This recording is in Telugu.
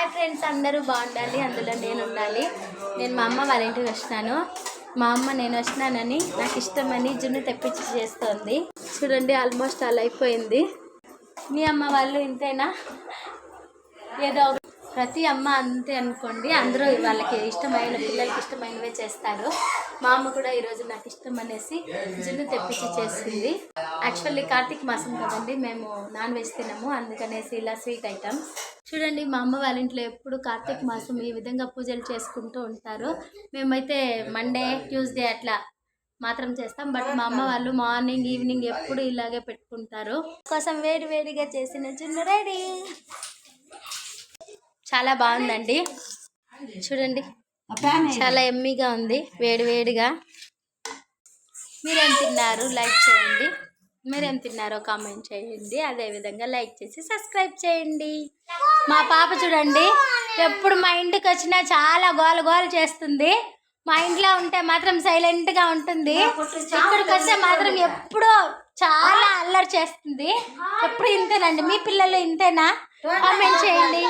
హాయ్ ఫ్రెండ్స్, అందరూ బాగుండాలి, అందులో నేను ఉండాలి. నేను మా అమ్మ వాళ్ళ ఇంటికి వచ్చినాను. మా అమ్మ నేను వచ్చినానని నాకు ఇష్టమని జున్ను తెప్పించి చేస్తుంది. చూడండి, ఆల్మోస్ట్ అలా అయిపోయింది. మీ అమ్మ వాళ్ళు ఇంతేనా? ఏదో ప్రతి అమ్మ అంతే అనుకోండి. అందరూ వాళ్ళకి ఇష్టమైన పిల్లలకి ఇష్టమైనవే చేస్తారు. మా అమ్మ కూడా ఈరోజు నాకు ఇష్టం అనేసి జున్ను తెప్పించి చేసింది. యాక్చువల్లీ కార్తీక మాసం కదండి, మేము నాన్ వెజ్ తినము, అందుకనేసి ఇలా స్వీట్ ఐటమ్స్. చూడండి, మా అమ్మ వాళ్ళ ఇంట్లో ఎప్పుడు కార్తీక మాసం ఈ విధంగా పూజలు చేసుకుంటూ ఉంటారు. మేమైతే మండే ట్యూస్డే అట్లా మాత్రం చేస్తాం. బట్ మా అమ్మ వాళ్ళు మార్నింగ్ ఈవినింగ్ ఎప్పుడు ఇలాగే పెట్టుకుంటారు. కోసం వేడి వేడిగా చేసిన జున్ను రెడీ. చాలా బాగుందండి, చూడండి, చాలా ఎమ్మీగా ఉంది, వేడి వేడిగా. మీరేం తిన్నారు లైక్ చేయండి, మీరేం తిన్నారో కామెంట్ చేయండి. అదేవిధంగా లైక్ చేసి సబ్స్క్రైబ్ చేయండి. మా పాప చూడండి, ఎప్పుడు మా ఇంటికి వచ్చినా చాలా గోల గోల చేస్తుంది. మా ఇంట్లో ఉంటే మాత్రం సైలెంట్గా ఉంటుంది, ఇక్కడికి వస్తే మాత్రం ఎప్పుడూ చాలా అల్లరి చేస్తుంది. ఎప్పుడు ఇంతేనండి. మీ పిల్లలు ఇంతేనా? కామెంట్ చేయండి.